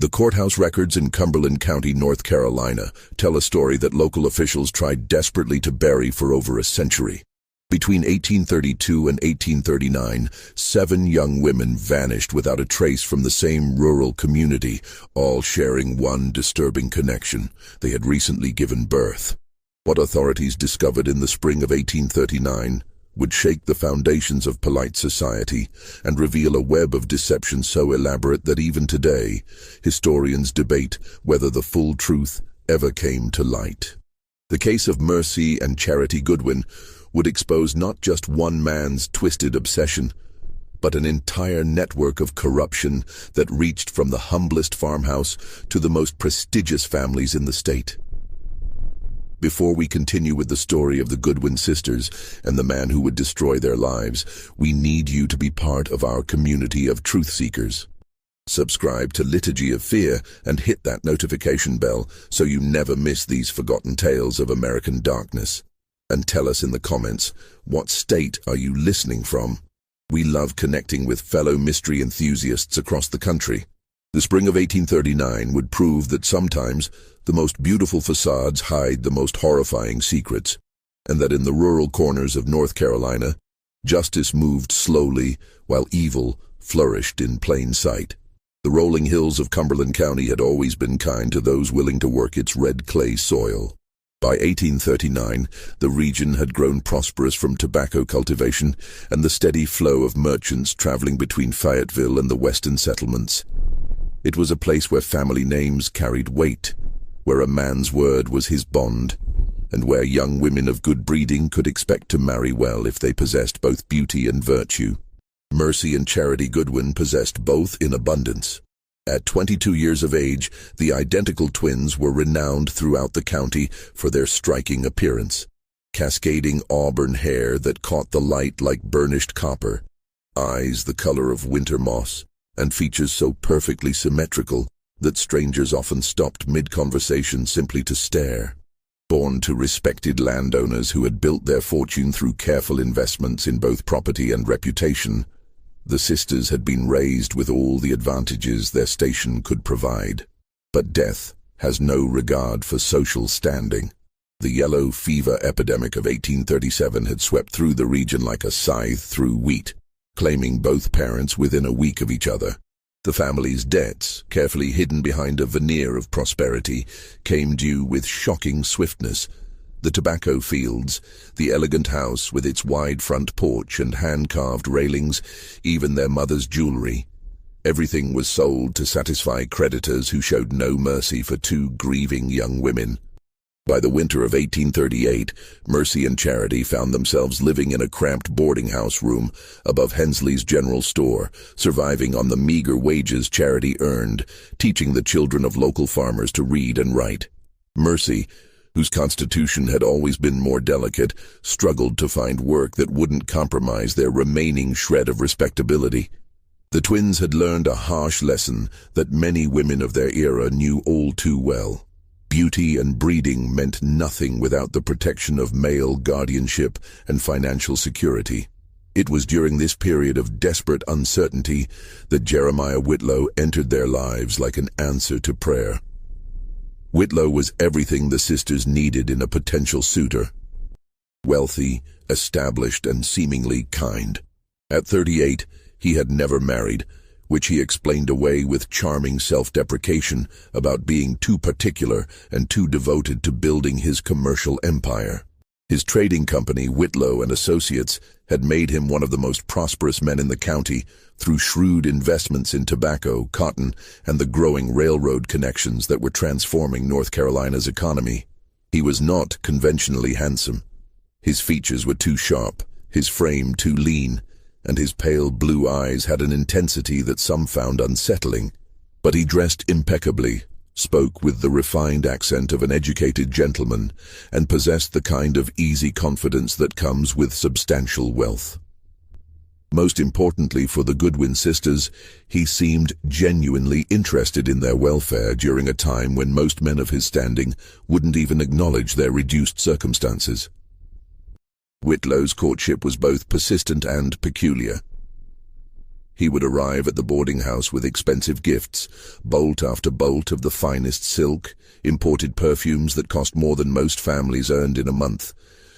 The courthouse records in Cumberland County, North Carolina, tell a story that local officials tried desperately to bury for over a century. Between 1832 and 1839, 7 young women vanished without a trace from the same rural community, all sharing one disturbing connection: they had recently given birth. What authorities discovered in the spring of 1839 would shake the foundations of polite society and reveal a web of deception so elaborate that even today, historians debate whether the full truth ever came to light. The case of Mercy and Charity Goodwin would expose not just one man's twisted obsession, but an entire network of corruption that reached from the humblest farmhouse to the most prestigious families in the state. Before we continue with the story of the Goodwin sisters and the man who would destroy their lives, we need you to be part of our community of truth seekers. Subscribe to Liturgy of Fear and hit that notification bell so you never miss these forgotten tales of American darkness. And tell us in the comments, what state are you listening from? We love connecting with fellow mystery enthusiasts across the country. The spring of 1839 would prove that sometimes the most beautiful facades hide the most horrifying secrets, and that in the rural corners of North Carolina, justice moved slowly while evil flourished in plain sight. The rolling hills of Cumberland County had always been kind to those willing to work its red clay soil. By 1839, the region had grown prosperous from tobacco cultivation and the steady flow of merchants traveling between Fayetteville and the western settlements. It was a place where family names carried weight, where a man's word was his bond, and where young women of good breeding could expect to marry well if they possessed both beauty and virtue. Mercy and Charity Goodwin possessed both in abundance. At 22 years of age, the identical twins were renowned throughout the county for their striking appearance. Cascading auburn hair that caught the light like burnished copper, eyes the color of winter moss, and features so perfectly symmetrical that strangers often stopped mid-conversation simply to stare. Born to respected landowners who had built their fortune through careful investments in both property and reputation, the sisters had been raised with all the advantages their station could provide. But death has no regard for social standing. The yellow fever epidemic of 1837 had swept through the region like a scythe through wheat, claiming both parents within a week of each other. The family's debts, carefully hidden behind a veneer of prosperity, came due with shocking swiftness. The tobacco fields, the elegant house with its wide front porch and hand-carved railings, even their mother's jewelry. Everything was sold to satisfy creditors who showed no mercy for 2 grieving young women. By the winter of 1838, Mercy and Charity found themselves living in a cramped boarding house room above Hensley's general store, surviving on the meager wages Charity earned, teaching the children of local farmers to read and write. Mercy, whose constitution had always been more delicate, struggled to find work that wouldn't compromise their remaining shred of respectability. The twins had learned a harsh lesson that many women of their era knew all too well. Beauty and breeding meant nothing without the protection of male guardianship and financial security. It was during this period of desperate uncertainty that Jeremiah Whitlow entered their lives like an answer to prayer. Whitlow was everything the sisters needed in a potential suitor. Wealthy, established, and seemingly kind. At 38, he had never married, which he explained away with charming self-deprecation about being too particular and too devoted to building his commercial empire. His trading company, Whitlow and Associates, had made him one of the most prosperous men in the county through shrewd investments in tobacco, cotton, and the growing railroad connections that were transforming North Carolina's economy. He was not conventionally handsome. His features were too sharp, his frame too lean, and his pale blue eyes had an intensity that some found unsettling. But he dressed impeccably, spoke with the refined accent of an educated gentleman, and possessed the kind of easy confidence that comes with substantial wealth. Most importantly for the Goodwin sisters, he seemed genuinely interested in their welfare during a time when most men of his standing wouldn't even acknowledge their reduced circumstances. Whitlow's courtship was both persistent and peculiar. He would arrive at the boarding house with expensive gifts, bolt after bolt of the finest silk, imported perfumes that cost more than most families earned in a month,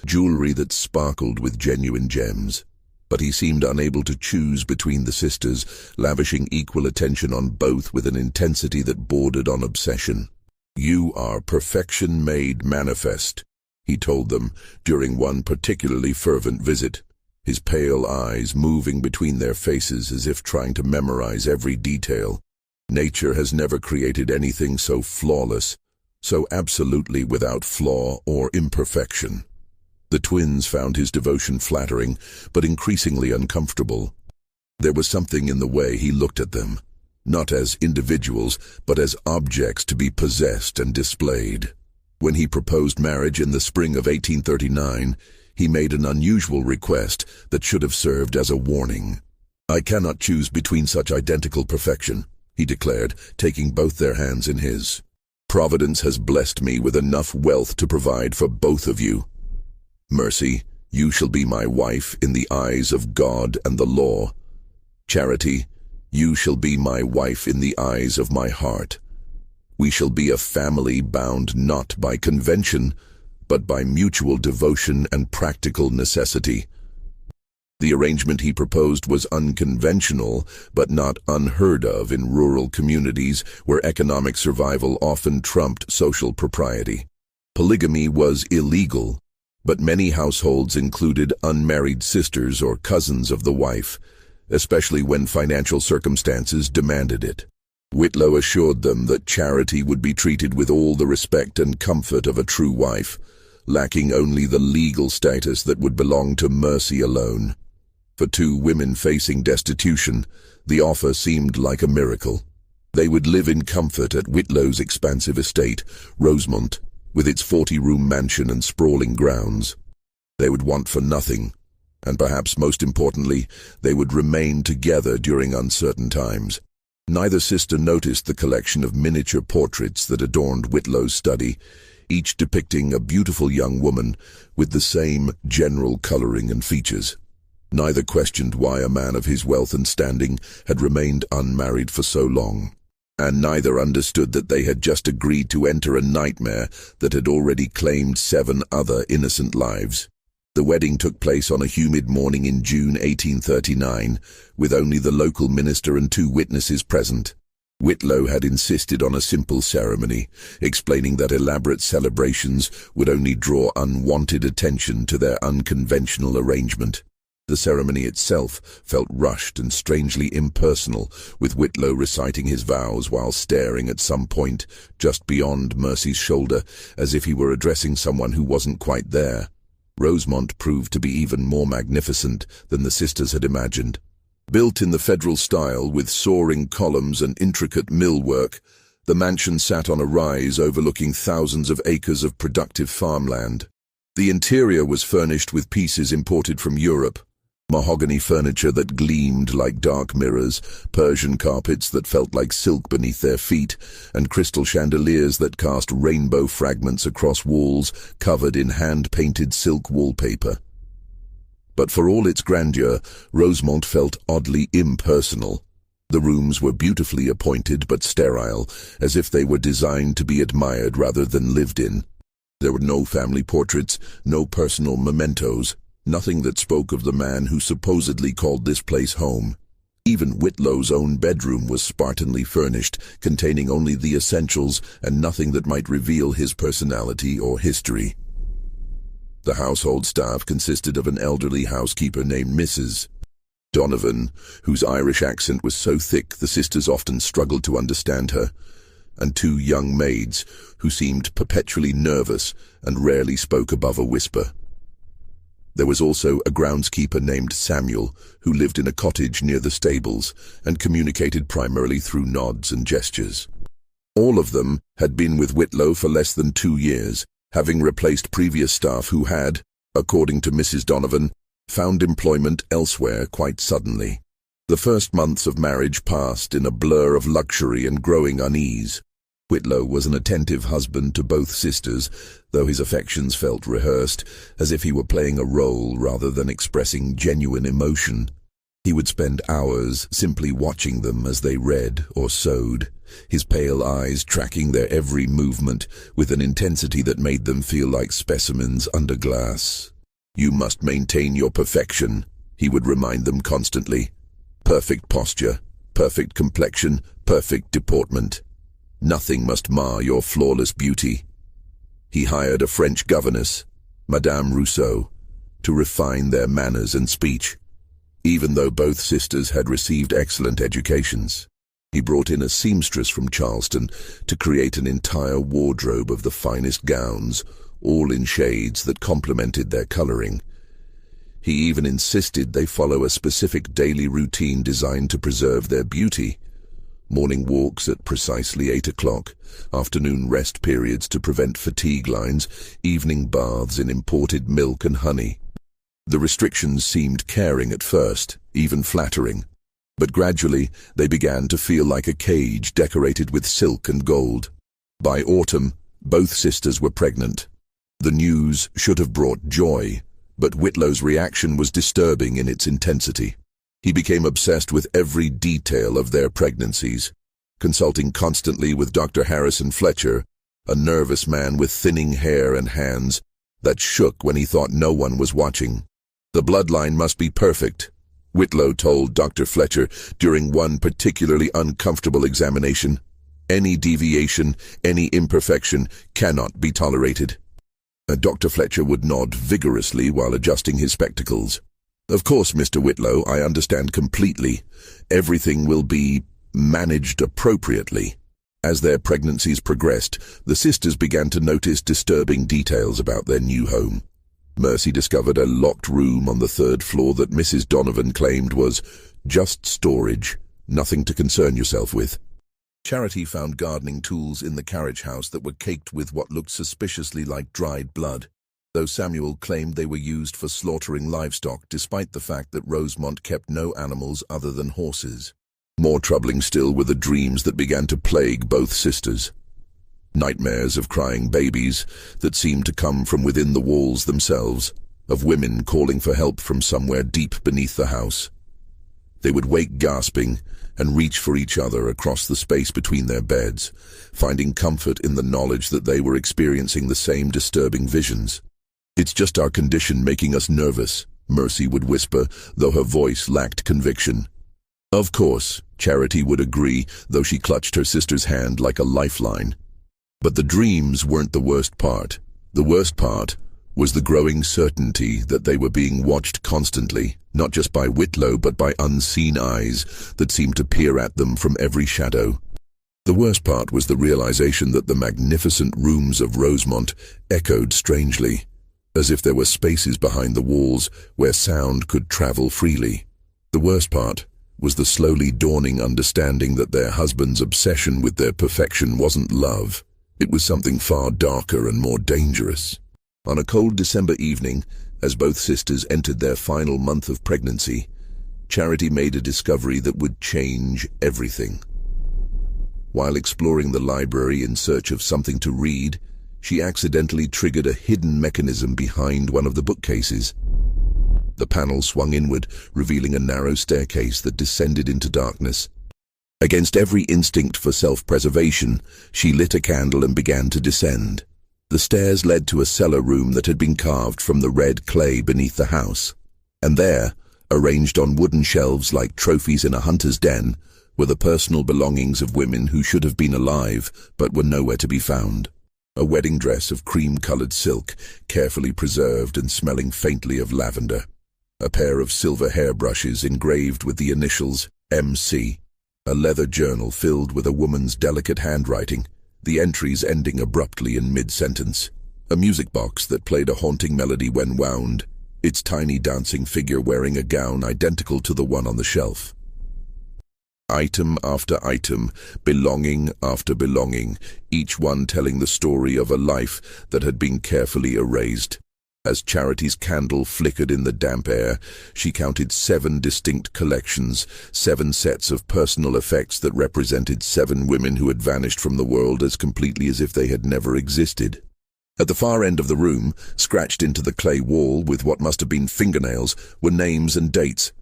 jewelry that sparkled with genuine gems. But he seemed unable to choose between the sisters, lavishing equal attention on both with an intensity that bordered on obsession. "You are perfection made manifest," he told them during one particularly fervent visit, his pale eyes moving between their faces as if trying to memorize every detail. "Nature has never created anything so flawless, so absolutely without flaw or imperfection." The twins found his devotion flattering, but increasingly uncomfortable. There was something in the way he looked at them, not as individuals, but as objects to be possessed and displayed. When he proposed marriage in the spring of 1839, he made an unusual request that should have served as a warning. "I cannot choose between such identical perfection," he declared, taking both their hands in his. "Providence has blessed me with enough wealth to provide for both of you. Mercy, you shall be my wife in the eyes of God and the law. Charity, you shall be my wife in the eyes of my heart. We shall be a family bound not by convention, but by mutual devotion and practical necessity." The arrangement he proposed was unconventional, but not unheard of in rural communities where economic survival often trumped social propriety. Polygamy was illegal, but many households included unmarried sisters or cousins of the wife, especially when financial circumstances demanded it. Whitlow assured them that Charity would be treated with all the respect and comfort of a true wife, lacking only the legal status that would belong to Mercy alone. For two women facing destitution, the offer seemed like a miracle. They would live in comfort at Whitlow's expansive estate, Rosemont, with its 40-room mansion and sprawling grounds. They would want for nothing, and perhaps most importantly, they would remain together during uncertain times. Neither sister noticed the collection of miniature portraits that adorned Whitlow's study, each depicting a beautiful young woman with the same general coloring and features. Neither questioned why a man of his wealth and standing had remained unmarried for so long. And neither understood that they had just agreed to enter a nightmare that had already claimed 7 other innocent lives. The wedding took place on a humid morning in June 1839, with only the local minister and 2 witnesses present. Whitlow had insisted on a simple ceremony, explaining that elaborate celebrations would only draw unwanted attention to their unconventional arrangement. The ceremony itself felt rushed and strangely impersonal, with Whitlow reciting his vows while staring at some point just beyond Mercy's shoulder, as if he were addressing someone who wasn't quite there. Rosemont proved to be even more magnificent than the sisters had imagined. Built in the federal style with soaring columns and intricate millwork, the mansion sat on a rise overlooking thousands of acres of productive farmland. The interior was furnished with pieces imported from Europe. Mahogany furniture that gleamed like dark mirrors, Persian carpets that felt like silk beneath their feet, and crystal chandeliers that cast rainbow fragments across walls covered in hand-painted silk wallpaper. But for all its grandeur, Rosemont felt oddly impersonal. The rooms were beautifully appointed but sterile, as if they were designed to be admired rather than lived in. There were no family portraits, no personal mementos. Nothing that spoke of the man who supposedly called this place home. Even Whitlow's own bedroom was spartanly furnished, containing only the essentials and nothing that might reveal his personality or history. The household staff consisted of an elderly housekeeper named Mrs. Donovan, whose Irish accent was so thick the sisters often struggled to understand her, and 2 young maids who seemed perpetually nervous and rarely spoke above a whisper. There was also a groundskeeper named Samuel, who lived in a cottage near the stables and communicated primarily through nods and gestures. All of them had been with Whitlow for less than 2 years, having replaced previous staff who had, according to Mrs. Donovan, found employment elsewhere quite suddenly. The first months of marriage passed in a blur of luxury and growing unease. Whitlow was an attentive husband to both sisters, though his affections felt rehearsed, as if he were playing a role rather than expressing genuine emotion. He would spend hours simply watching them as they read or sewed, his pale eyes tracking their every movement with an intensity that made them feel like specimens under glass. "You must maintain your perfection," he would remind them constantly. "Perfect posture, perfect complexion, perfect deportment. Nothing must mar your flawless beauty." He hired a French governess, Madame Rousseau, to refine their manners and speech. Even though both sisters had received excellent educations, he brought in a seamstress from Charleston to create an entire wardrobe of the finest gowns, all in shades that complemented their coloring. He even insisted they follow a specific daily routine designed to preserve their beauty. Morning walks at precisely 8 o'clock, afternoon rest periods to prevent fatigue lines, evening baths in imported milk and honey. The restrictions seemed caring at first, even flattering, but gradually they began to feel like a cage decorated with silk and gold. By autumn, both sisters were pregnant. The news should have brought joy, but Whitlow's reaction was disturbing in its intensity. He became obsessed with every detail of their pregnancies, consulting constantly with Dr. Harrison Fletcher, a nervous man with thinning hair and hands that shook when he thought no one was watching. "The bloodline must be perfect," Whitlow told Dr. Fletcher during one particularly uncomfortable examination. "Any deviation, any imperfection cannot be tolerated." Dr. Fletcher would nod vigorously while adjusting his spectacles. "Of course, Mr. Whitlow, I understand completely. Everything will be managed appropriately." As their pregnancies progressed, the sisters began to notice disturbing details about their new home. Mercy discovered a locked room on the 3rd floor that Mrs. Donovan claimed was just storage, nothing to concern yourself with. Charity found gardening tools in the carriage house that were caked with what looked suspiciously like dried blood, though Samuel claimed they were used for slaughtering livestock despite the fact that Rosemont kept no animals other than horses. More troubling still were the dreams that began to plague both sisters. Nightmares of crying babies that seemed to come from within the walls themselves, of women calling for help from somewhere deep beneath the house. They would wake gasping and reach for each other across the space between their beds, finding comfort in the knowledge that they were experiencing the same disturbing visions. "It's just our condition making us nervous," Mercy would whisper, though her voice lacked conviction. Of course, Charity would agree, though she clutched her sister's hand like a lifeline. But the dreams weren't the worst part. The worst part was the growing certainty that they were being watched constantly, not just by Whitlow but by unseen eyes that seemed to peer at them from every shadow. The worst part was the realization that the magnificent rooms of Rosemont echoed strangely, as if there were spaces behind the walls where sound could travel freely. The worst part was the slowly dawning understanding that their husband's obsession with their perfection wasn't love. It was something far darker and more dangerous. On a cold December evening, as both sisters entered their final month of pregnancy, Charity made a discovery that would change everything. While exploring the library in search of something to read, she accidentally triggered a hidden mechanism behind one of the bookcases. The panel swung inward, revealing a narrow staircase that descended into darkness. Against every instinct for self-preservation, she lit a candle and began to descend. The stairs led to a cellar room that had been carved from the red clay beneath the house. And there, arranged on wooden shelves like trophies in a hunter's den, were the personal belongings of women who should have been alive but were nowhere to be found. A wedding dress of cream-colored silk, carefully preserved and smelling faintly of lavender. A pair of silver hairbrushes engraved with the initials MC. A leather journal filled with a woman's delicate handwriting, the entries ending abruptly in mid-sentence. A music box that played a haunting melody when wound, its tiny dancing figure wearing a gown identical to the one on the shelf. Item after item, belonging after belonging, each one telling the story of a life that had been carefully erased. As Charity's candle flickered in the damp air, she counted 7 distinct collections, 7 sets of personal effects that represented 7 women who had vanished from the world as completely as if they had never existed. At the far end of the room, scratched into the clay wall with what must have been fingernails, were names and dates.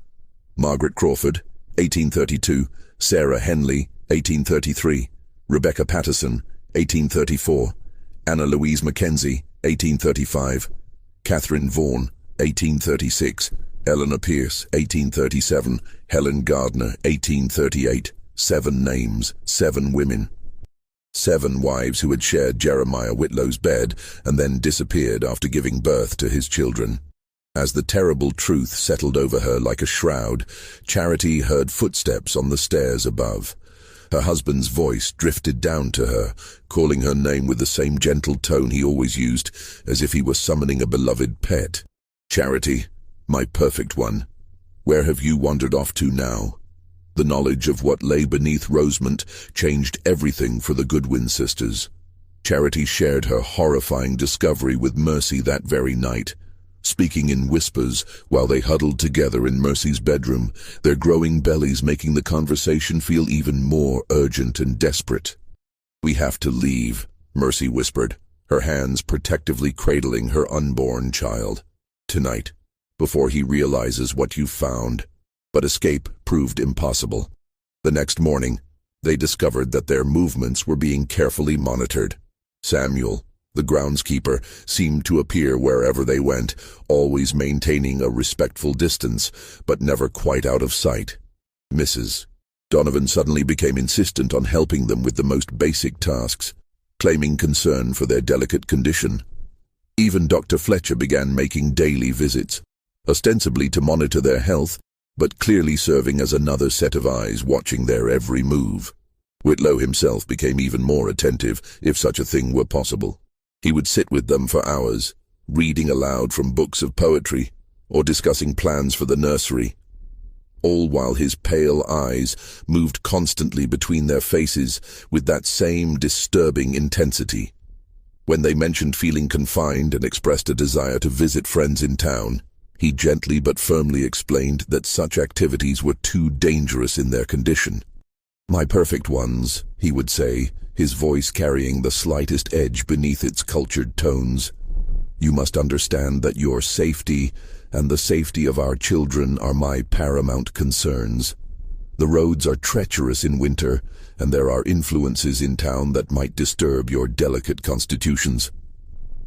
Margaret Crawford, 1832, Sarah Henley, 1833, Rebecca Patterson, 1834, Anna Louise Mackenzie, 1835, Catherine Vaughan, 1836, Eleanor Pierce, 1837, Helen Gardner, 1838, 7 names, 7 women. 7 wives who had shared Jeremiah Whitlow's bed and then disappeared after giving birth to his children. As the terrible truth settled over her like a shroud, Charity heard footsteps on the stairs above. Her husband's voice drifted down to her, calling her name with the same gentle tone he always used, as if he were summoning a beloved pet. "Charity, my perfect one, where have you wandered off to now?" The knowledge of what lay beneath Rosemont changed everything for the Goodwin sisters. Charity shared her horrifying discovery with Mercy that very night. Speaking in whispers while they huddled together in Mercy's bedroom, their growing bellies making the conversation feel even more urgent and desperate. "We have to leave," Mercy whispered, her hands protectively cradling her unborn child. "Tonight, before he realizes what you've found." But escape proved impossible. The next morning, they discovered that their movements were being carefully monitored. Samuel, the groundskeeper, seemed to appear wherever they went, always maintaining a respectful distance, but never quite out of sight. Mrs. Donovan suddenly became insistent on helping them with the most basic tasks, claiming concern for their delicate condition. Even Dr. Fletcher began making daily visits, ostensibly to monitor their health, but clearly serving as another set of eyes watching their every move. Whitlow himself became even more attentive, if such a thing were possible. He would sit with them for hours, reading aloud from books of poetry, or discussing plans for the nursery, all while his pale eyes moved constantly between their faces with that same disturbing intensity. When they mentioned feeling confined and expressed a desire to visit friends in town, he gently but firmly explained that such activities were too dangerous in their condition. "My perfect ones," he would say, his voice carrying the slightest edge beneath its cultured tones. "You must understand that your safety and the safety of our children are my paramount concerns. The roads are treacherous in winter, and there are influences in town that might disturb your delicate constitutions.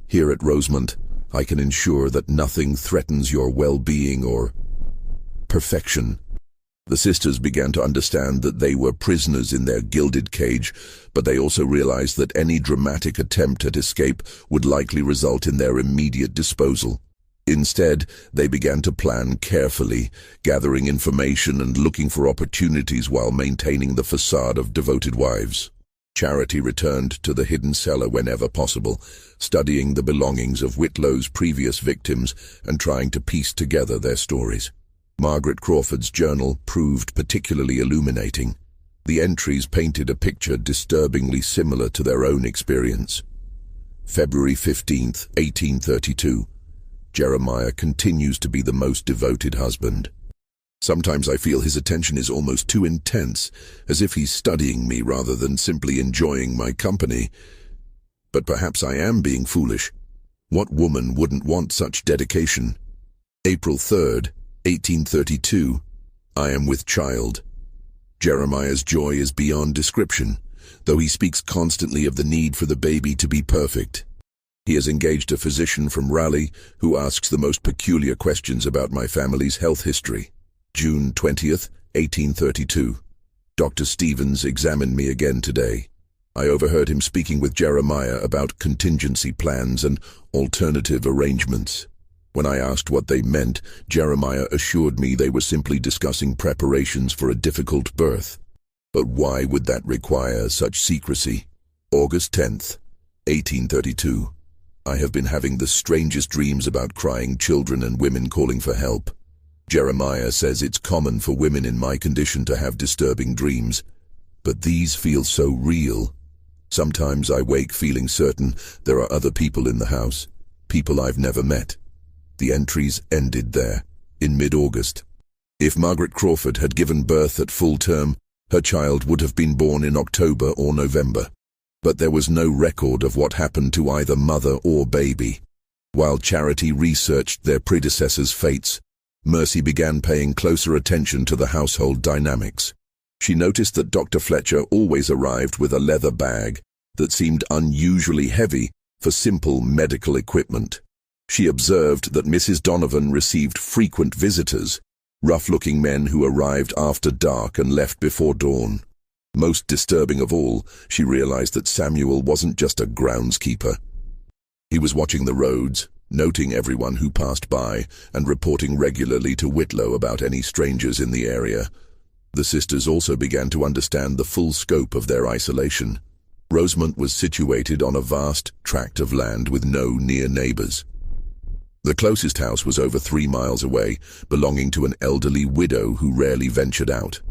Here at Rosemont, I can ensure that nothing threatens your well-being or perfection." The sisters began to understand that they were prisoners in their gilded cage, but they also realized that any dramatic attempt at escape would likely result in their immediate disposal. Instead, they began to plan carefully, gathering information and looking for opportunities while maintaining the facade of devoted wives. Charity returned to the hidden cellar whenever possible, studying the belongings of Whitlow's previous victims and trying to piece together their stories. Margaret Crawford's journal proved particularly illuminating. The entries painted a picture disturbingly similar to their own experience. February 15th, 1832. Jeremiah continues to be the most devoted husband. Sometimes I feel his attention is almost too intense, as if he's studying me rather than simply enjoying my company. But perhaps I am being foolish. What woman wouldn't want such dedication? April 3rd, 1832. I am with child. Jeremiah's joy is beyond description, though he speaks constantly of the need for the baby to be perfect. He has engaged a physician from Raleigh who asks the most peculiar questions about my family's health history. June 20th, 1832. Dr. Stevens examined me again today. I overheard him speaking with Jeremiah about contingency plans and alternative arrangements. When I asked what they meant, Jeremiah assured me they were simply discussing preparations for a difficult birth. But why would that require such secrecy? August 10th, 1832. I have been having the strangest dreams about crying children and women calling for help. Jeremiah says it's common for women in my condition to have disturbing dreams, but these feel so real. Sometimes I wake feeling certain there are other people in the house, people I've never met. The entries ended there, in mid-August. If Margaret Crawford had given birth at full term, her child would have been born in October or November. But there was no record of what happened to either mother or baby. While Charity researched their predecessors' fates, Mercy began paying closer attention to the household dynamics. She noticed that Dr. Fletcher always arrived with a leather bag that seemed unusually heavy for simple medical equipment. She observed that Mrs. Donovan received frequent visitors, rough-looking men who arrived after dark and left before dawn. Most disturbing of all, she realized that Samuel wasn't just a groundskeeper. He was watching the roads, noting everyone who passed by, and reporting regularly to Whitlow about any strangers in the area. The sisters also began to understand the full scope of their isolation. Rosemont was situated on a vast tract of land with no near neighbors. The closest house was over 3 miles away, belonging to an elderly widow who rarely ventured out.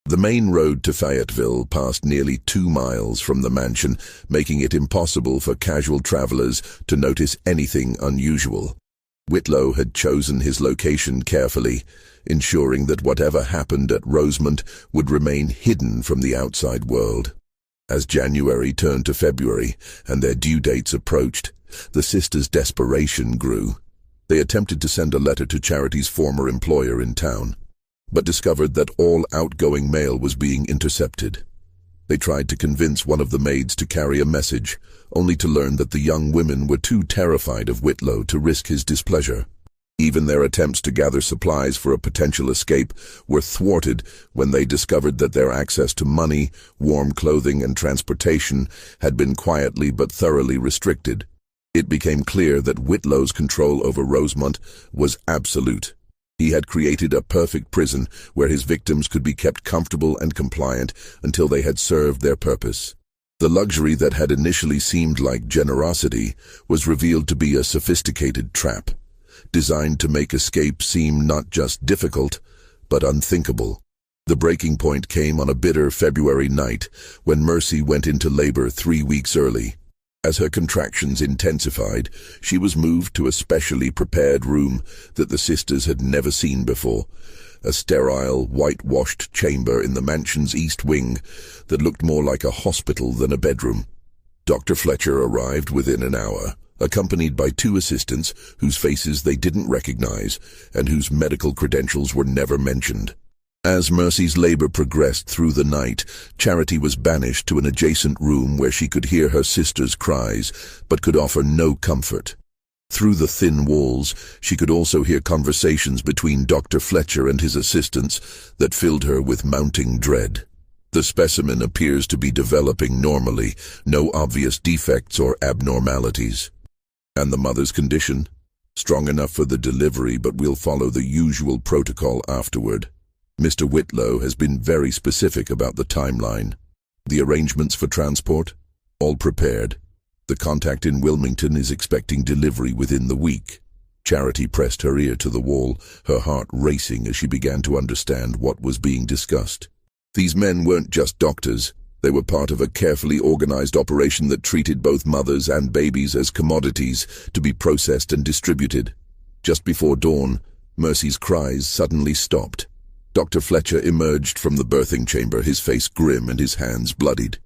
The main road to Fayetteville passed nearly 2 miles from the mansion, making it impossible for casual travelers to notice anything unusual. Whitlow had chosen his location carefully, ensuring that whatever happened at Rosemont would remain hidden from the outside world. As January turned to February and their due dates approached, the sisters' desperation grew. They attempted to send a letter to Charity's former employer in town, but discovered that all outgoing mail was being intercepted. They tried to convince one of the maids to carry a message, only to learn that the young women were too terrified of Whitlow to risk his displeasure. Even their attempts to gather supplies for a potential escape were thwarted when they discovered that their access to money, warm clothing, and transportation had been quietly but thoroughly restricted. It became clear that Whitlow's control over Rosemont was absolute. He had created a perfect prison where his victims could be kept comfortable and compliant until they had served their purpose. The luxury that had initially seemed like generosity was revealed to be a sophisticated trap, designed to make escape seem not just difficult, but unthinkable. The breaking point came on a bitter February night when Mercy went into labor 3 weeks early. As her contractions intensified, she was moved to a specially prepared room that the sisters had never seen before, a sterile, whitewashed chamber in the mansion's east wing that looked more like a hospital than a bedroom. Dr. Fletcher arrived within an hour, accompanied by 2 assistants whose faces they didn't recognize and whose medical credentials were never mentioned. As Mercy's labor progressed through the night, Charity was banished to an adjacent room where she could hear her sister's cries, but could offer no comfort. Through the thin walls, she could also hear conversations between Dr. Fletcher and his assistants that filled her with mounting dread. The specimen appears to be developing normally, no obvious defects or abnormalities. And the mother's condition? Strong enough for the delivery, but we'll follow the usual protocol afterward. Mr. Whitlow has been very specific about the timeline. The arrangements for transport? All prepared. The contact in Wilmington is expecting delivery within the week. Charity pressed her ear to the wall, her heart racing as she began to understand what was being discussed. These men weren't just doctors. They were part of a carefully organized operation that treated both mothers and babies as commodities to be processed and distributed. Just before dawn, Mercy's cries suddenly stopped. Dr. Fletcher emerged from the birthing chamber, his face grim and his hands bloodied.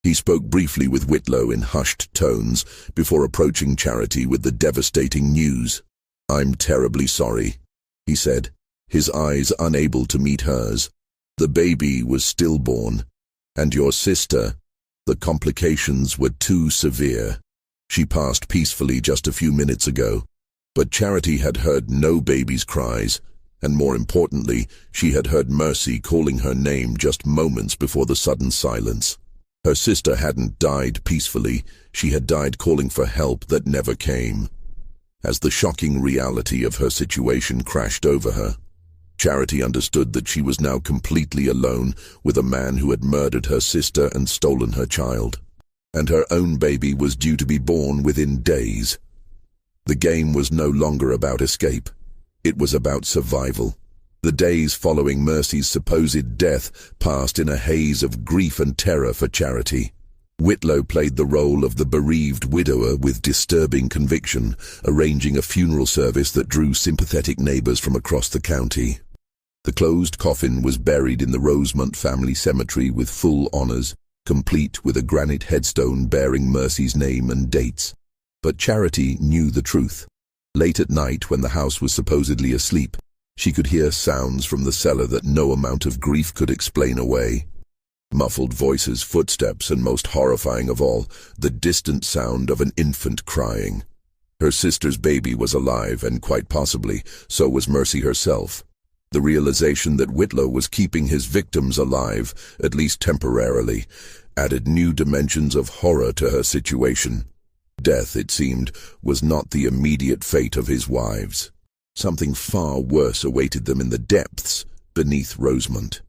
He spoke briefly with Whitlow in hushed tones before approaching Charity with the devastating news. "I'm terribly sorry," he said, his eyes unable to meet hers. "The baby was stillborn, and your sister, the complications were too severe. She passed peacefully just a few minutes ago." But Charity had heard no baby's cries, and more importantly, she had heard Mercy calling her name just moments before the sudden silence. Her sister hadn't died peacefully, she had died calling for help that never came. As the shocking reality of her situation crashed over her, Charity understood that she was now completely alone with a man who had murdered her sister and stolen her child. And her own baby was due to be born within days. The game was no longer about escape. It was about survival. The days following Mercy's supposed death passed in a haze of grief and terror for Charity. Whitlow played the role of the bereaved widower with disturbing conviction, arranging a funeral service that drew sympathetic neighbors from across the county. The closed coffin was buried in the Rosemont family cemetery with full honors, complete with a granite headstone bearing Mercy's name and dates. But Charity knew the truth. Late at night, when the house was supposedly asleep, She could hear sounds from the cellar that no amount of grief could explain away. Muffled voices, footsteps, and most horrifying of all, the distant sound of an infant crying. Her sister's baby was alive, and quite possibly, so was Mercy herself. The realization that Whitlow was keeping his victims alive, at least temporarily, added new dimensions of horror to her situation. Death, it seemed, was not the immediate fate of his wives. Something far worse awaited them in the depths beneath Rosemont.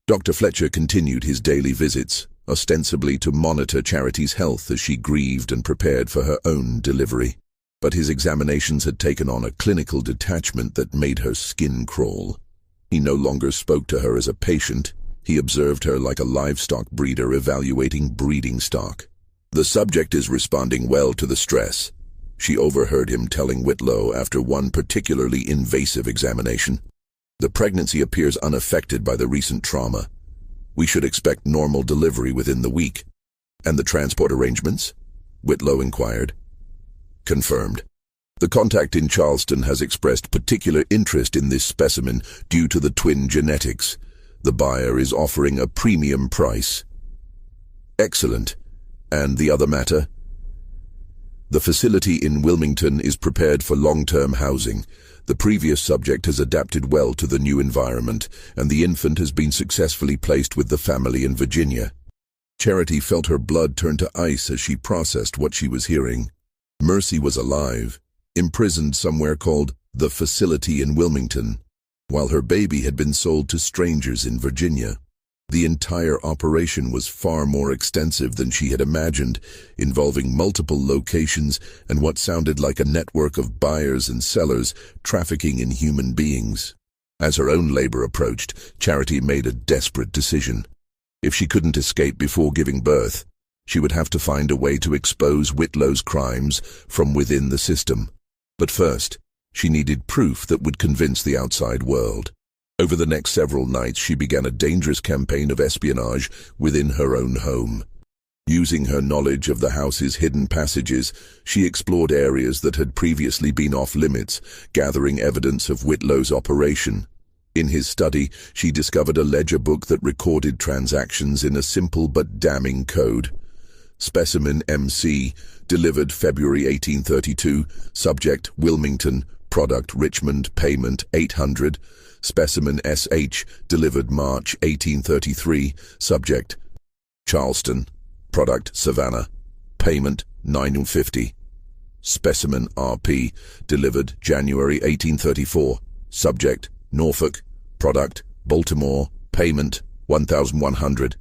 Dr. Fletcher continued his daily visits, ostensibly to monitor Charity's health as she grieved and prepared for her own delivery. But his examinations had taken on a clinical detachment that made her skin crawl. He no longer spoke to her as a patient. He observed her like a livestock breeder evaluating breeding stock. "The subject is responding well to the stress," she overheard him telling Whitlow after one particularly invasive examination. "The pregnancy appears unaffected by the recent trauma. We should expect normal delivery within the week." "And the transport arrangements?" Whitlow inquired. "Confirmed. The contact in Charleston has expressed particular interest in this specimen due to the twin genetics. The buyer is offering a premium price." "Excellent. And the other matter?" "The facility in Wilmington is prepared for long-term housing. The previous subject has adapted well to the new environment, and the infant has been successfully placed with the family in Virginia." Charity felt her blood turn to ice as she processed what she was hearing. Mercy was alive, imprisoned somewhere called the facility in Wilmington, while her baby had been sold to strangers in Virginia. The entire operation was far more extensive than she had imagined, involving multiple locations and what sounded like a network of buyers and sellers trafficking in human beings. As her own labor approached, Charity made a desperate decision. If she couldn't escape before giving birth, she would have to find a way to expose Whitlow's crimes from within the system. But first, she needed proof that would convince the outside world. Over the next several nights, she began a dangerous campaign of espionage within her own home. Using her knowledge of the house's hidden passages, she explored areas that had previously been off-limits, gathering evidence of Whitlow's operation. In his study, she discovered a ledger book that recorded transactions in a simple but damning code. Specimen MC, delivered February 1832, subject Wilmington, product Richmond, payment $800. Specimen SH, delivered March 1833, subject Charleston, product Savannah, payment $950. Specimen RP, delivered January 1834, subject Norfolk, product Baltimore, payment $1,100.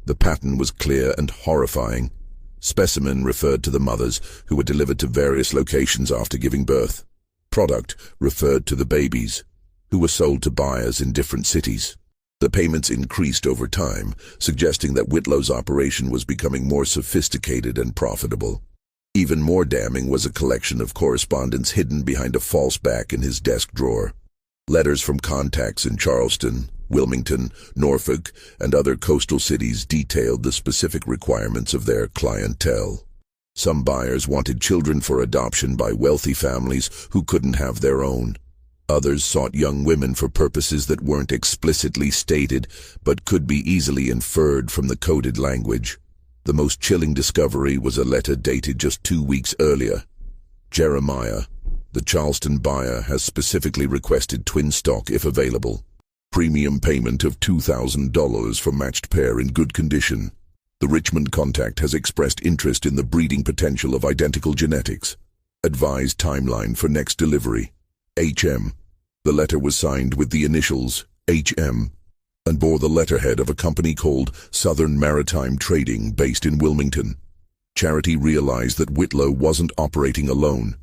The pattern was clear and horrifying. Specimen referred to the mothers, who were delivered to various locations after giving birth. Product referred to the babies, who were sold to buyers in different cities. The payments increased over time, suggesting that Whitlow's operation was becoming more sophisticated and profitable. Even more damning was a collection of correspondence hidden behind a false back in his desk drawer. Letters from contacts in Charleston, Wilmington, Norfolk, and other coastal cities detailed the specific requirements of their clientele. Some buyers wanted children for adoption by wealthy families who couldn't have their own. Others sought young women for purposes that weren't explicitly stated, but could be easily inferred from the coded language. The most chilling discovery was a letter dated just 2 weeks earlier. "Jeremiah, the Charleston buyer has specifically requested twin stock if available. Premium payment of $2,000 for matched pair in good condition. The Richmond contact has expressed interest in the breeding potential of identical genetics. Advised timeline for next delivery. HM." The letter was signed with the initials HM and bore the letterhead of a company called Southern Maritime Trading based in Wilmington. Charity realized that Whitlow wasn't operating alone.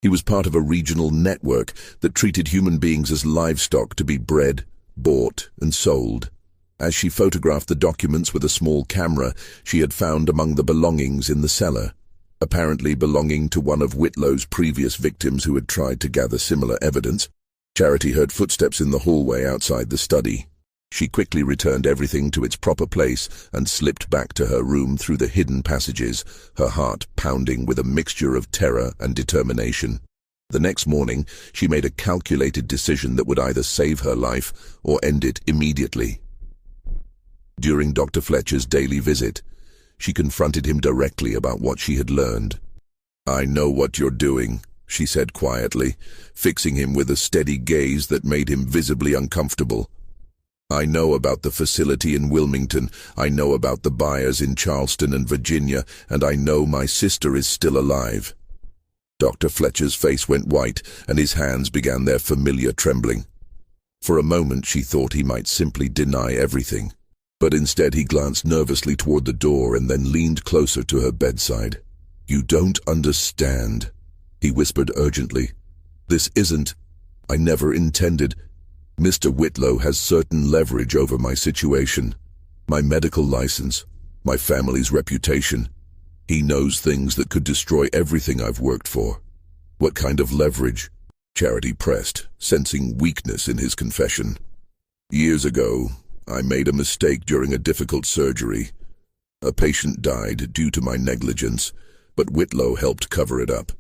He was part of a regional network that treated human beings as livestock to be bred, bought, and sold. As she photographed the documents with a small camera she had found among the belongings in the cellar, apparently belonging to one of Whitlow's previous victims who had tried to gather similar evidence, Charity heard footsteps in the hallway outside the study. She quickly returned everything to its proper place and slipped back to her room through the hidden passages, her heart pounding with a mixture of terror and determination. The next morning, she made a calculated decision that would either save her life or end it immediately. During Dr. Fletcher's daily visit, she confronted him directly about what she had learned. "I know what you're doing," she said quietly, fixing him with a steady gaze that made him visibly uncomfortable. "I know about the facility in Wilmington, I know about the buyers in Charleston and Virginia, and I know my sister is still alive." Dr. Fletcher's face went white, and his hands began their familiar trembling. For a moment she thought he might simply deny everything, but instead he glanced nervously toward the door and then leaned closer to her bedside. "You don't understand," he whispered urgently. "This isn't... I never intended... Mr. Whitlow has certain leverage over my situation, my medical license, my family's reputation. He knows things that could destroy everything I've worked for." "What kind of leverage?" Charity pressed, sensing weakness in his confession. "Years ago, I made a mistake during a difficult surgery. A patient died due to my negligence, but Whitlow helped cover it up.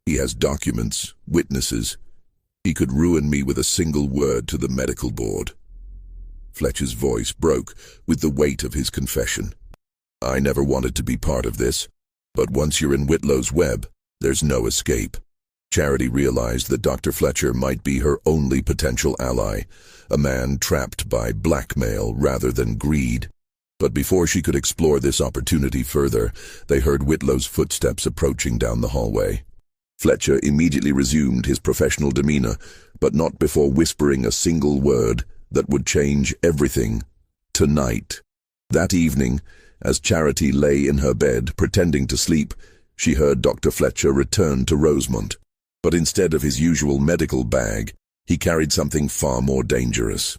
He has documents, witnesses. He could ruin me with a single word to the medical board." Fletcher's voice broke with the weight of his confession. "I never wanted to be part of this, but once you're in Whitlow's web, there's no escape." Charity realized that Dr. Fletcher might be her only potential ally, a man trapped by blackmail rather than greed. But before she could explore this opportunity further, they heard Whitlow's footsteps approaching down the hallway. Fletcher immediately resumed his professional demeanor, but not before whispering a single word that would change everything. "Tonight." That evening, as Charity lay in her bed pretending to sleep, she heard Dr. Fletcher return to Rosemont. But instead of his usual medical bag, he carried something far more dangerous.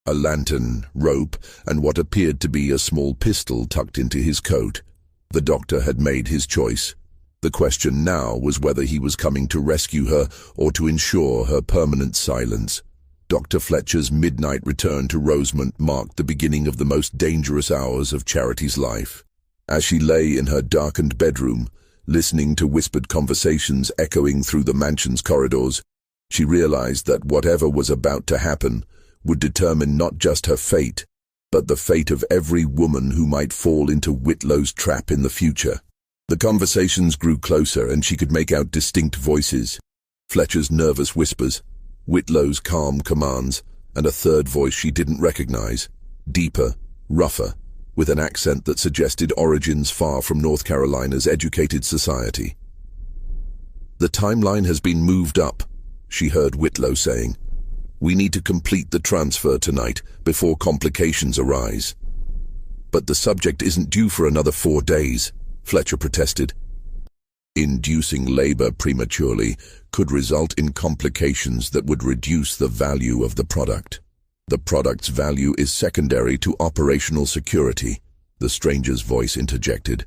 A lantern, rope, and what appeared to be a small pistol tucked into his coat. The doctor had made his choice. The question now was whether he was coming to rescue her or to ensure her permanent silence. Dr. Fletcher's midnight return to Rosemont marked the beginning of the most dangerous hours of Charity's life. As she lay in her darkened bedroom, listening to whispered conversations echoing through the mansion's corridors, she realized that whatever was about to happen would determine not just her fate, but the fate of every woman who might fall into Whitlow's trap in the future. The conversations grew closer, and she could make out distinct voices. Fletcher's nervous whispers, Whitlow's calm commands, and a third voice she didn't recognize, deeper, rougher, with an accent that suggested origins far from North Carolina's educated society. "The timeline has been moved up," she heard Whitlow saying. "We need to complete the transfer tonight before complications arise." "But the subject isn't due for another 4 days," Fletcher protested. "Inducing labor prematurely could result in complications that would reduce the value of the product. The product's value is secondary to operational security," the stranger's voice interjected.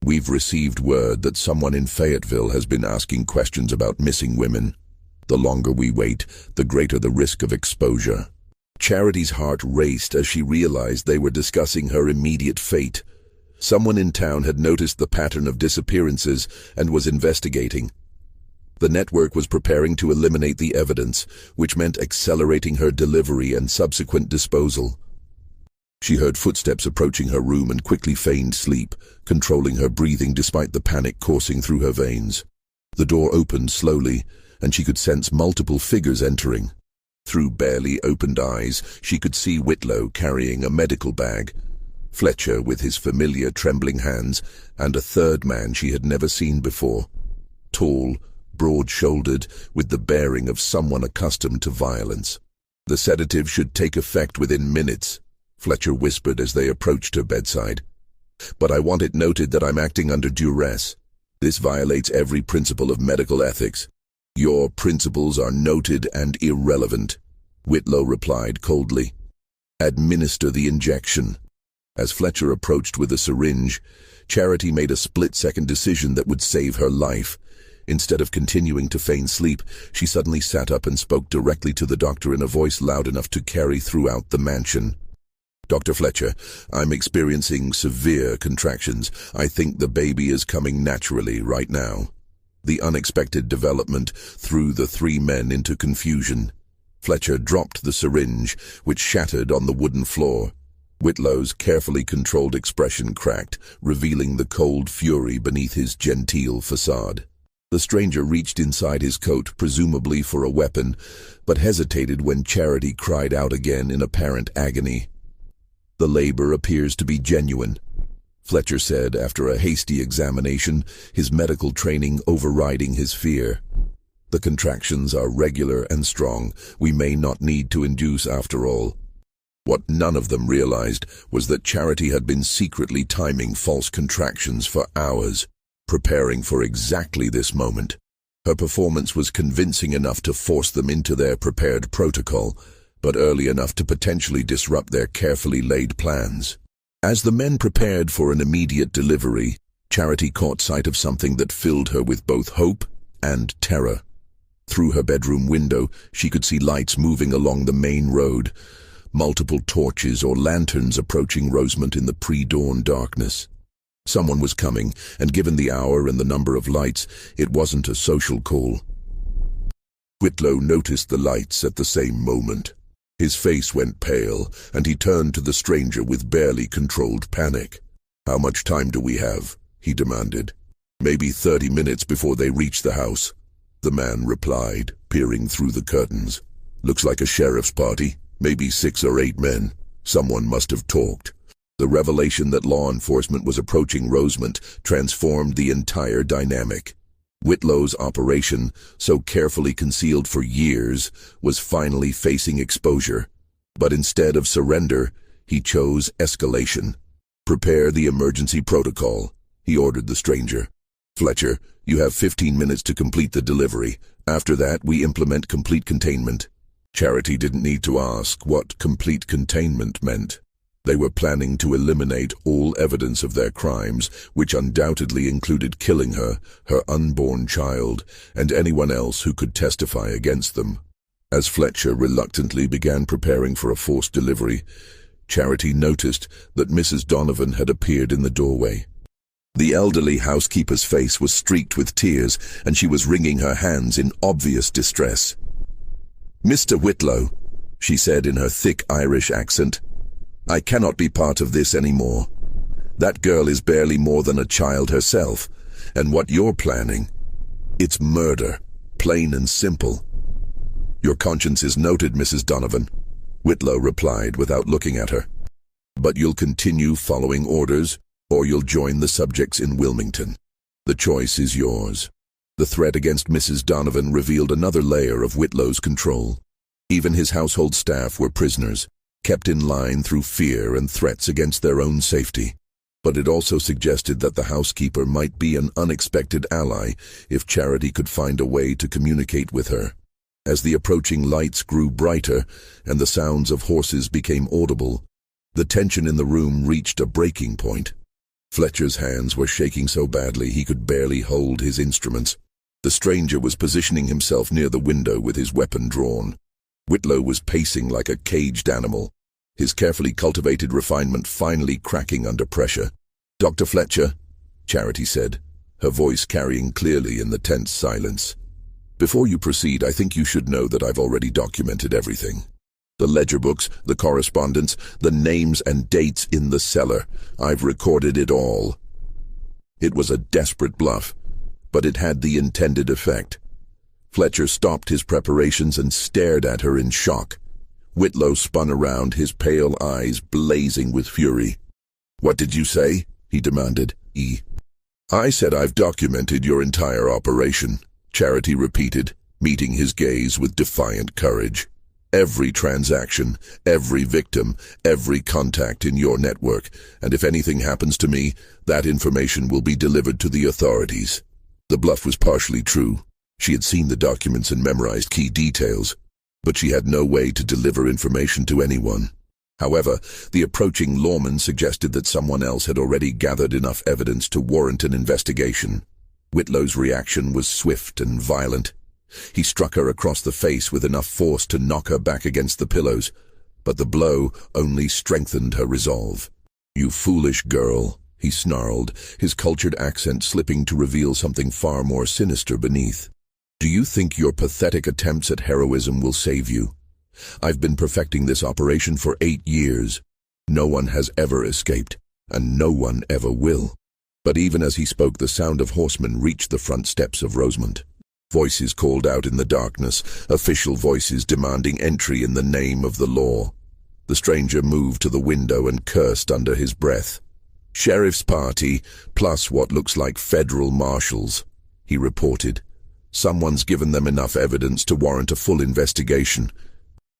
"We've received word that someone in Fayetteville has been asking questions about missing women. The longer we wait, the greater the risk of exposure." Charity's heart raced as she realized they were discussing her immediate fate. Someone in town had noticed the pattern of disappearances and was investigating. The network was preparing to eliminate the evidence, which meant accelerating her delivery and subsequent disposal. She heard footsteps approaching her room and quickly feigned sleep, controlling her breathing despite the panic coursing through her veins. The door opened slowly, and she could sense multiple figures entering. Through barely opened eyes, she could see Whitlow carrying a medical bag, Fletcher with his familiar trembling hands, and a third man she had never seen before. Tall, broad-shouldered, with the bearing of someone accustomed to violence. "The sedative should take effect within minutes," Fletcher whispered as they approached her bedside. "But I want it noted that I'm acting under duress. This violates every principle of medical ethics." "Your principles are noted and irrelevant," Whitlow replied coldly. "Administer the injection." As Fletcher approached with a syringe, Charity made a split-second decision that would save her life. Instead of continuing to feign sleep, she suddenly sat up and spoke directly to the doctor in a voice loud enough to carry throughout the mansion. "Dr. Fletcher, I'm experiencing severe contractions. I think the baby is coming naturally right now." The unexpected development threw the three men into confusion. Fletcher dropped the syringe, which shattered on the wooden floor. Whitlow's carefully controlled expression cracked, revealing the cold fury beneath his genteel facade. The stranger reached inside his coat, presumably for a weapon, but hesitated when Charity cried out again in apparent agony. "The labor appears to be genuine," Fletcher said after a hasty examination, his medical training overriding his fear. "The contractions are regular and strong. We may not need to induce after all." What none of them realized was that Charity had been secretly timing false contractions for hours, preparing for exactly this moment. Her performance was convincing enough to force them into their prepared protocol, but early enough to potentially disrupt their carefully laid plans. As the men prepared for an immediate delivery, Charity caught sight of something that filled her with both hope and terror. Through her bedroom window, she could see lights moving along the main road, multiple torches or lanterns approaching Rosemont in the pre-dawn darkness. Someone was coming, and given the hour and the number of lights, it wasn't a social call. Whitlow noticed the lights at the same moment. His face went pale, and he turned to the stranger with barely controlled panic. "How much time do we have?" he demanded. "Maybe 30 minutes before they reach the house," the man replied, peering through the curtains. "Looks like a sheriff's party. Maybe 6 or 8 men. Someone must have talked." The revelation that law enforcement was approaching Rosemont transformed the entire dynamic. Whitlow's operation, so carefully concealed for years, was finally facing exposure. But instead of surrender, he chose escalation. "Prepare the emergency protocol," he ordered the stranger. "Fletcher, you have 15 minutes to complete the delivery. After that, we implement complete containment." Charity didn't need to ask what complete containment meant. They were planning to eliminate all evidence of their crimes, which undoubtedly included killing her, her unborn child, and anyone else who could testify against them. As Fletcher reluctantly began preparing for a forced delivery, Charity noticed that Mrs. Donovan had appeared in the doorway. The elderly housekeeper's face was streaked with tears, and she was wringing her hands in obvious distress. "Mr. Whitlow," she said in her thick Irish accent, "I cannot be part of this anymore. That girl is barely more than a child herself, and what you're planning, it's murder, plain and simple." "Your conscience is noted, Mrs. Donovan," Whitlow replied without looking at her. "But you'll continue following orders, or you'll join the subjects in Wilmington. The choice is yours." The threat against Mrs. Donovan revealed another layer of Whitlow's control. Even his household staff were prisoners, kept in line through fear and threats against their own safety. But it also suggested that the housekeeper might be an unexpected ally if Charity could find a way to communicate with her. As the approaching lights grew brighter and the sounds of horses became audible, the tension in the room reached a breaking point. Fletcher's hands were shaking so badly he could barely hold his instruments. The stranger was positioning himself near the window with his weapon drawn. Whitlow was pacing like a caged animal, his carefully cultivated refinement finally cracking under pressure. "Dr. Fletcher," Charity said, her voice carrying clearly in the tense silence. "Before you proceed, I think you should know that I've already documented everything. The ledger books, the correspondence, the names and dates in the cellar. I've recorded it all." It was a desperate bluff, but it had the intended effect. Fletcher stopped his preparations and stared at her in shock. Whitlow spun around, his pale eyes blazing with fury. "What did you say?" he demanded. "I said I've documented your entire operation," Charity repeated, meeting his gaze with defiant courage. "Every transaction, every victim, every contact in your network, and if anything happens to me, that information will be delivered to the authorities." The bluff was partially true. She had seen the documents and memorized key details, but she had no way to deliver information to anyone. However, the approaching lawman suggested that someone else had already gathered enough evidence to warrant an investigation. Whitlow's reaction was swift and violent. He struck her across the face with enough force to knock her back against the pillows, but the blow only strengthened her resolve. "You foolish girl," he snarled, his cultured accent slipping to reveal something far more sinister beneath. "Do you think your pathetic attempts at heroism will save you? I've been perfecting this operation for 8 years. No one has ever escaped, and no one ever will." But even as he spoke, the sound of horsemen reached the front steps of Rosemont. Voices called out in the darkness, official voices demanding entry in the name of the law. The stranger moved to the window and cursed under his breath. "Sheriff's party, plus what looks like federal marshals," he reported. "Someone's given them enough evidence to warrant a full investigation."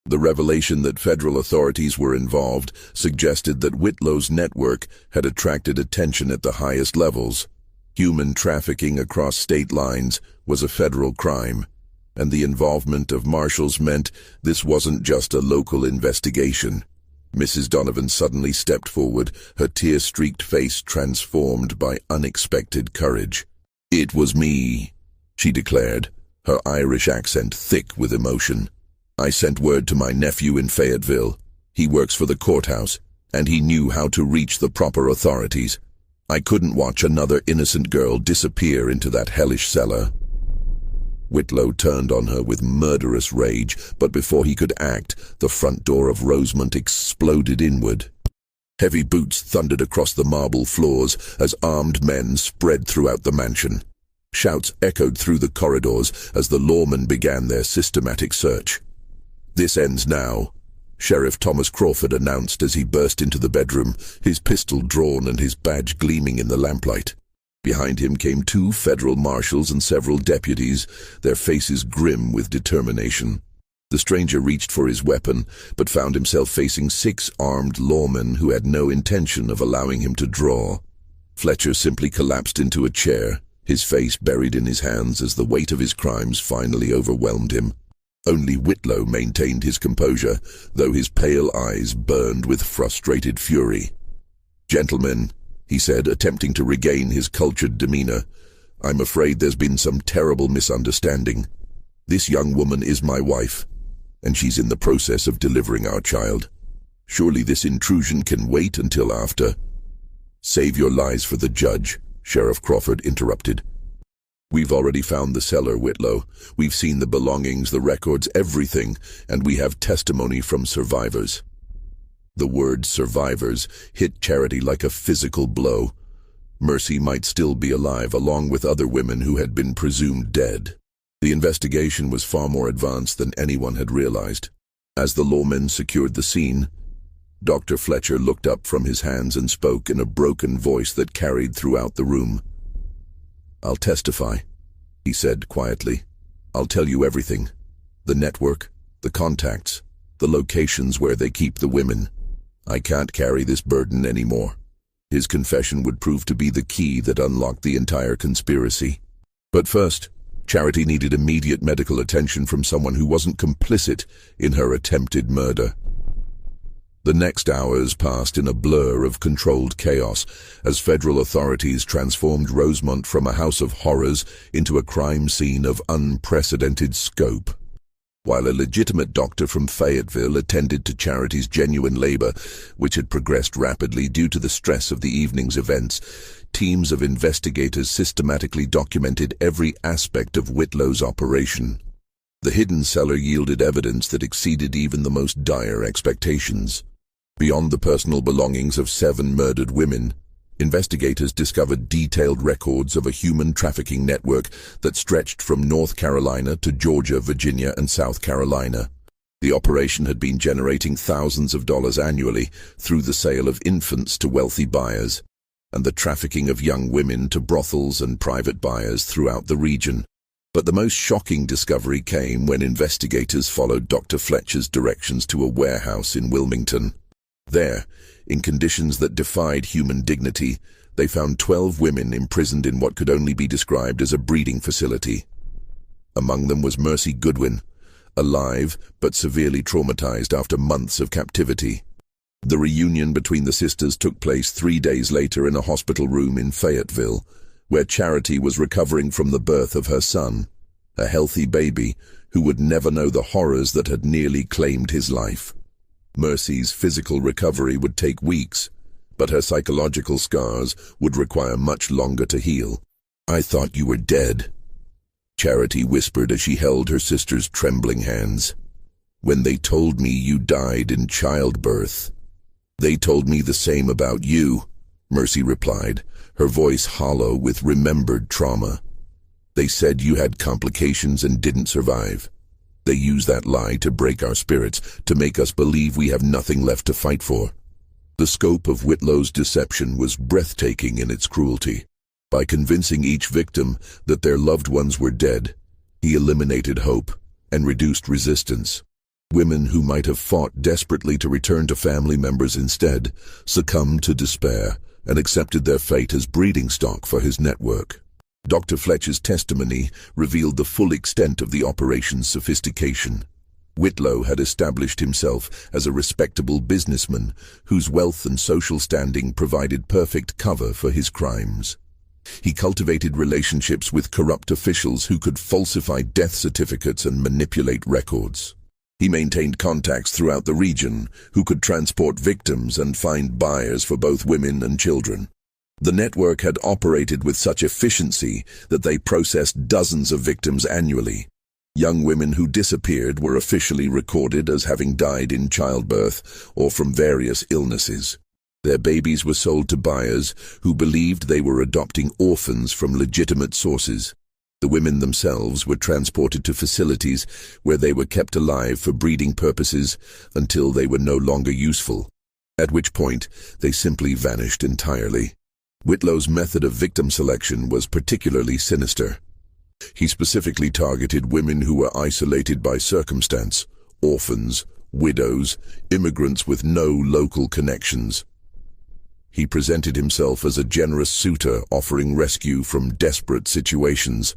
The revelation that federal authorities were involved suggested that Whitlow's network had attracted attention at the highest levels. Human trafficking across state lines was a federal crime, and the involvement of marshals meant this wasn't just a local investigation. Mrs. Donovan suddenly stepped forward, her tear-streaked face transformed by unexpected courage. "It was me," she declared, her Irish accent thick with emotion. "I sent word to my nephew in Fayetteville. He works for the courthouse, and he knew how to reach the proper authorities. I couldn't watch another innocent girl disappear into that hellish cellar." Whitlow turned on her with murderous rage, but before he could act, the front door of Rosemont exploded inward. Heavy boots thundered across the marble floors as armed men spread throughout the mansion. Shouts echoed through the corridors as the lawmen began their systematic search. "This ends now," Sheriff Thomas Crawford announced as he burst into the bedroom, his pistol drawn and his badge gleaming in the lamplight. Behind him came 2 federal marshals and several deputies, their faces grim with determination. The stranger reached for his weapon, but found himself facing 6 armed lawmen who had no intention of allowing him to draw. Fletcher simply collapsed into a chair, his face buried in his hands as the weight of his crimes finally overwhelmed him. Only Whitlow maintained his composure, though his pale eyes burned with frustrated fury. "Gentlemen," he said, attempting to regain his cultured demeanor, "I'm afraid there's been some terrible misunderstanding. This young woman is my wife, and she's in the process of delivering our child. Surely this intrusion can wait until after." "Save your lies for the judge," Sheriff Crawford interrupted. "We've already found the cellar, Whitlow. We've seen the belongings, the records, everything, and we have testimony from survivors." The word survivors hit Charity like a physical blow. Mercy might still be alive, along with other women who had been presumed dead. The investigation was far more advanced than anyone had realized. As the lawmen secured the scene, Dr. Fletcher looked up from his hands and spoke in a broken voice that carried throughout the room. "I'll testify," he said quietly. "I'll tell you everything. The network, the contacts, the locations where they keep the women. I can't carry this burden anymore." His confession would prove to be the key that unlocked the entire conspiracy. But first, Charity needed immediate medical attention from someone who wasn't complicit in her attempted murder. The next hours passed in a blur of controlled chaos as federal authorities transformed Rosemont from a house of horrors into a crime scene of unprecedented scope. While a legitimate doctor from Fayetteville attended to Charity's genuine labor, which had progressed rapidly due to the stress of the evening's events, teams of investigators systematically documented every aspect of Whitlow's operation. The hidden cellar yielded evidence that exceeded even the most dire expectations. Beyond the personal belongings of 7 murdered women, investigators discovered detailed records of a human trafficking network that stretched from North Carolina to Georgia, Virginia, and South Carolina. The operation had been generating thousands of dollars annually through the sale of infants to wealthy buyers, and the trafficking of young women to brothels and private buyers throughout the region. But the most shocking discovery came when investigators followed Dr. Fletcher's directions to a warehouse in Wilmington. There, in conditions that defied human dignity, they found 12 women imprisoned in what could only be described as a breeding facility. Among them was Mercy Goodwin, alive but severely traumatized after months of captivity. The reunion between the sisters took place 3 days later in a hospital room in Fayetteville, where Charity was recovering from the birth of her son, a healthy baby who would never know the horrors that had nearly claimed his life. Mercy's physical recovery would take weeks, but her psychological scars would require much longer to heal. "I thought you were dead," Charity whispered as she held her sister's trembling hands. "When they told me you died in childbirth." "They told me the same about you," Mercy replied, her voice hollow with remembered trauma. "They said you had complications and didn't survive. They use that lie to break our spirits, to make us believe we have nothing left to fight for." The scope of Whitlow's deception was breathtaking in its cruelty. By convincing each victim that their loved ones were dead, he eliminated hope and reduced resistance. Women who might have fought desperately to return to family members instead succumbed to despair and accepted their fate as breeding stock for his network. Dr. Fletcher's testimony revealed the full extent of the operation's sophistication. Whitlow had established himself as a respectable businessman whose wealth and social standing provided perfect cover for his crimes. He cultivated relationships with corrupt officials who could falsify death certificates and manipulate records. He maintained contacts throughout the region who could transport victims and find buyers for both women and children. The network had operated with such efficiency that they processed dozens of victims annually. Young women who disappeared were officially recorded as having died in childbirth or from various illnesses. Their babies were sold to buyers who believed they were adopting orphans from legitimate sources. The women themselves were transported to facilities where they were kept alive for breeding purposes until they were no longer useful, at which point they simply vanished entirely. Whitlow's method of victim selection was particularly sinister. He specifically targeted women who were isolated by circumstance, orphans, widows, immigrants with no local connections. He presented himself as a generous suitor offering rescue from desperate situations,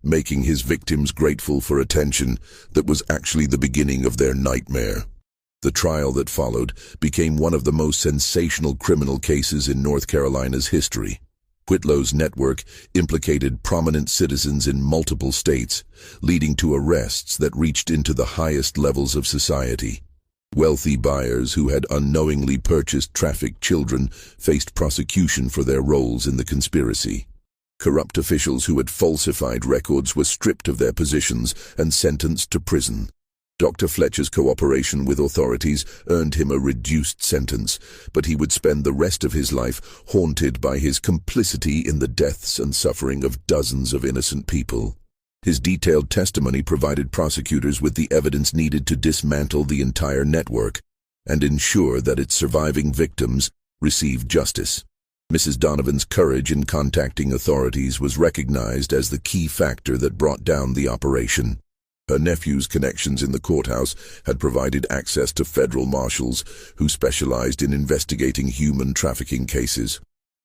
making his victims grateful for attention that was actually the beginning of their nightmare. The trial that followed became one of the most sensational criminal cases in North Carolina's history. Whitlow's network implicated prominent citizens in multiple states, leading to arrests that reached into the highest levels of society. Wealthy buyers who had unknowingly purchased trafficked children faced prosecution for their roles in the conspiracy. Corrupt officials who had falsified records were stripped of their positions and sentenced to prison. Dr. Fletcher's cooperation with authorities earned him a reduced sentence, but he would spend the rest of his life haunted by his complicity in the deaths and suffering of dozens of innocent people. His detailed testimony provided prosecutors with the evidence needed to dismantle the entire network and ensure that its surviving victims received justice. Mrs. Donovan's courage in contacting authorities was recognized as the key factor that brought down the operation. Her nephew's connections in the courthouse had provided access to federal marshals who specialized in investigating human trafficking cases.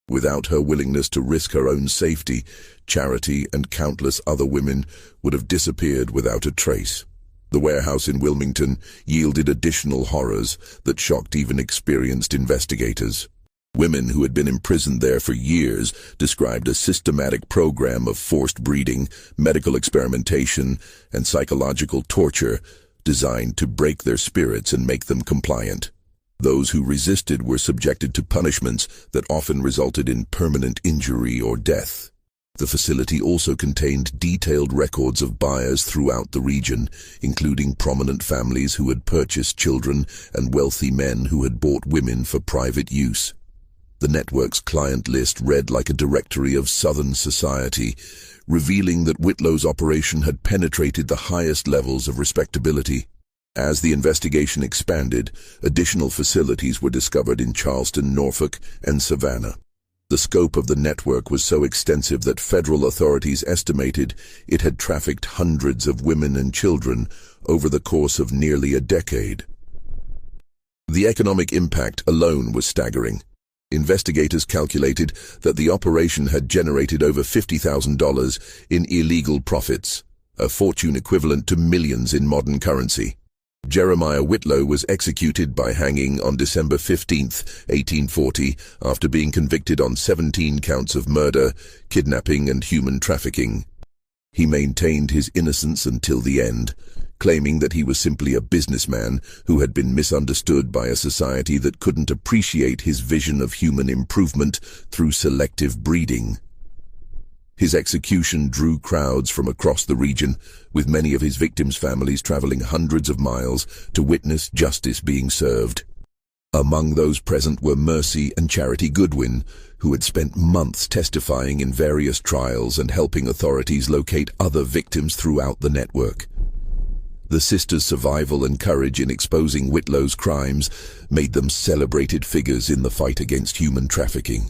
Without her willingness to risk her own safety, Charity and countless other women would have disappeared without a trace. The warehouse in Wilmington yielded additional horrors that shocked even experienced investigators. Women who had been imprisoned there for years described a systematic program of forced breeding, medical experimentation, and psychological torture designed to break their spirits and make them compliant. Those who resisted were subjected to punishments that often resulted in permanent injury or death. The facility also contained detailed records of buyers throughout the region, including prominent families who had purchased children and wealthy men who had bought women for private use. The network's client list read like a directory of Southern society, revealing that Whitlow's operation had penetrated the highest levels of respectability. As the investigation expanded, additional facilities were discovered in Charleston, Norfolk, and Savannah. The scope of the network was so extensive that federal authorities estimated it had trafficked hundreds of women and children over the course of nearly a decade. The economic impact alone was staggering. Investigators calculated that the operation had generated over $50,000 in illegal profits, a fortune equivalent to millions in modern currency. Jeremiah Whitlow was executed by hanging on December 15, 1840, after being convicted on 17 counts of murder, kidnapping, and human trafficking. He maintained his innocence until the end, claiming that he was simply a businessman who had been misunderstood by a society that couldn't appreciate his vision of human improvement through selective breeding. His execution drew crowds from across the region, with many of his victims' families traveling hundreds of miles to witness justice being served. Among those present were Mercy and Charity Goodwin, who had spent months testifying in various trials and helping authorities locate other victims throughout the network. The sisters' survival and courage in exposing Whitlow's crimes made them celebrated figures in the fight against human trafficking.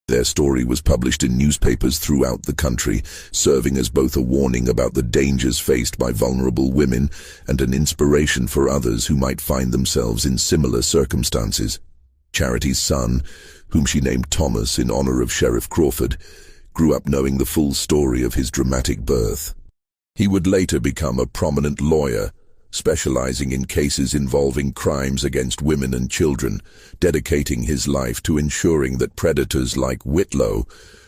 Their story was published in newspapers throughout the country, serving as both a warning about the dangers faced by vulnerable women and an inspiration for others who might find themselves in similar circumstances. Charity's son, whom she named Thomas in honor of Sheriff Crawford, grew up knowing the full story of his dramatic birth. He would later become a prominent lawyer, specializing in cases involving crimes against women and children, dedicating his life to ensuring that predators like Whitlow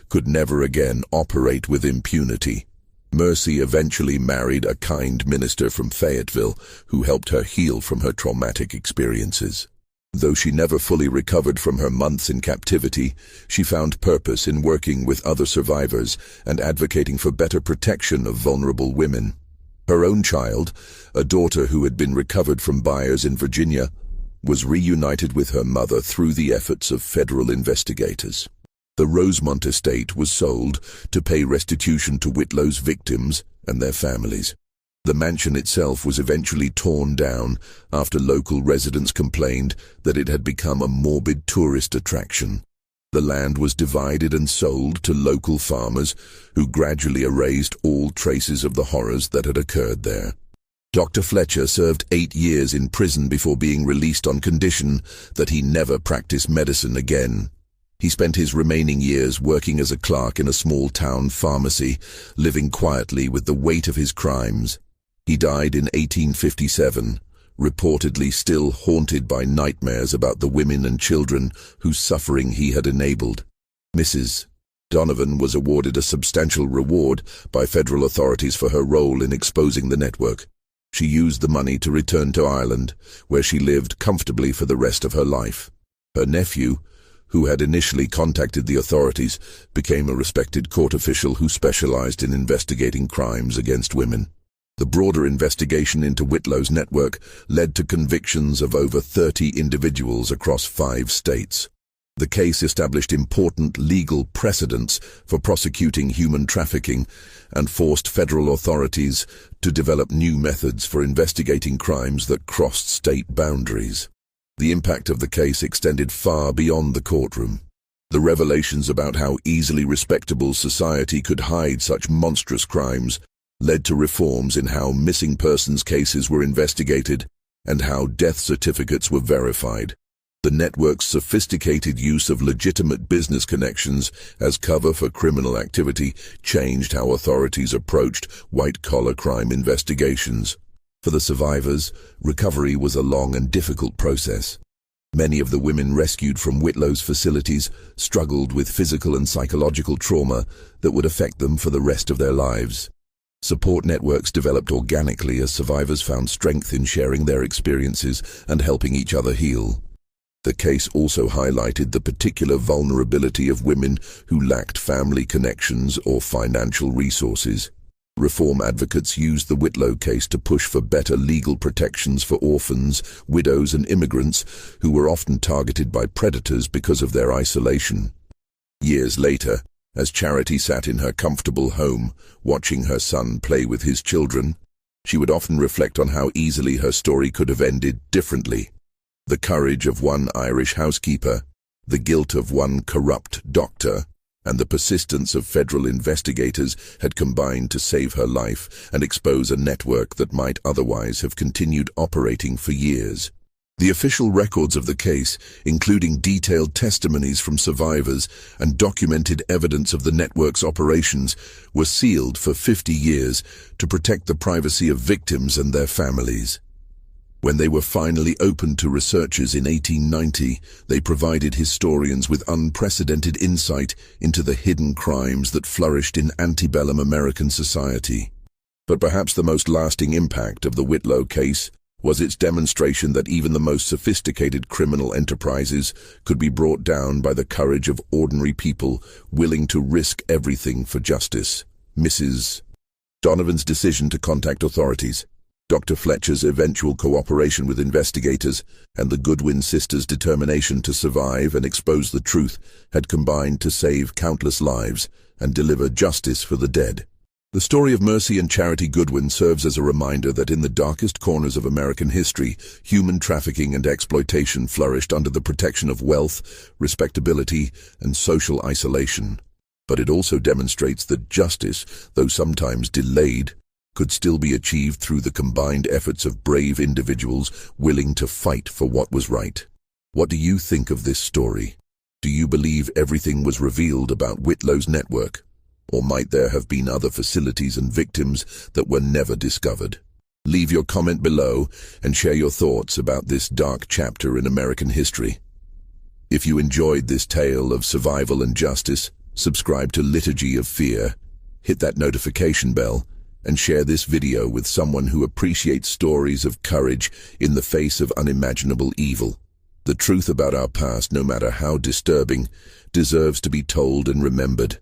could never again operate with impunity. Mercy eventually married a kind minister from Fayetteville who helped her heal from her traumatic experiences. Though she never fully recovered from her months in captivity, she found purpose in working with other survivors and advocating for better protection of vulnerable women. Her own child, a daughter who had been recovered from Byers in Virginia, was reunited with her mother through the efforts of federal investigators. The Rosemont estate was sold to pay restitution to Whitlow's victims and their families. The mansion itself was eventually torn down after local residents complained that it had become a morbid tourist attraction. The land was divided and sold to local farmers who gradually erased all traces of the horrors that had occurred there. Dr. Fletcher served 8 years in prison before being released on condition that he never practice medicine again. He spent his remaining years working as a clerk in a small-town pharmacy, living quietly with the weight of his crimes. He died in 1857, reportedly still haunted by nightmares about the women and children whose suffering he had enabled. Mrs. Donovan was awarded a substantial reward by federal authorities for her role in exposing the network. She used the money to return to Ireland, where she lived comfortably for the rest of her life. Her nephew, who had initially contacted the authorities, became a respected court official who specialized in investigating crimes against women. The broader investigation into Whitlow's network led to convictions of over 30 individuals across 5 states. The case established important legal precedents for prosecuting human trafficking and forced federal authorities to develop new methods for investigating crimes that crossed state boundaries. The impact of the case extended far beyond the courtroom. The revelations about how easily respectable society could hide such monstrous crimes led to reforms in how missing persons cases were investigated and how death certificates were verified. The network's sophisticated use of legitimate business connections as cover for criminal activity changed how authorities approached white-collar crime investigations. For the survivors, recovery was a long and difficult process. Many of the women rescued from Whitlow's facilities struggled with physical and psychological trauma that would affect them for the rest of their lives. Support networks developed organically as survivors found strength in sharing their experiences and helping each other heal. The case also highlighted the particular vulnerability of women who lacked family connections or financial resources. Reform advocates used the Whitlow case to push for better legal protections for orphans, widows, and immigrants who were often targeted by predators because of their isolation. Years later, as Charity sat in her comfortable home, watching her son play with his children, she would often reflect on how easily her story could have ended differently. The courage of one Irish housekeeper, the guilt of one corrupt doctor, and the persistence of federal investigators had combined to save her life and expose a network that might otherwise have continued operating for years. The official records of the case, including detailed testimonies from survivors and documented evidence of the network's operations, were sealed for 50 years to protect the privacy of victims and their families. When they were finally opened to researchers in 1890, they provided historians with unprecedented insight into the hidden crimes that flourished in antebellum American society. But perhaps the most lasting impact of the Whitlow case was its demonstration that even the most sophisticated criminal enterprises could be brought down by the courage of ordinary people willing to risk everything for justice. Mrs. Donovan's decision to contact authorities, Dr. Fletcher's eventual cooperation with investigators, and the Goodwin sisters' determination to survive and expose the truth had combined to save countless lives and deliver justice for the dead. The story of Mercy and Charity Goodwin serves as a reminder that in the darkest corners of American history, human trafficking and exploitation flourished under the protection of wealth, respectability, and social isolation. But it also demonstrates that justice, though sometimes delayed, could still be achieved through the combined efforts of brave individuals willing to fight for what was right. What do you think of this story? Do you believe everything was revealed about Whitlow's network? Or might there have been other facilities and victims that were never discovered? Leave your comment below and share your thoughts about this dark chapter in American history. If you enjoyed this tale of survival and justice, subscribe to Liturgy of Fear, hit that notification bell, and share this video with someone who appreciates stories of courage in the face of unimaginable evil. The truth about our past, no matter how disturbing, deserves to be told and remembered.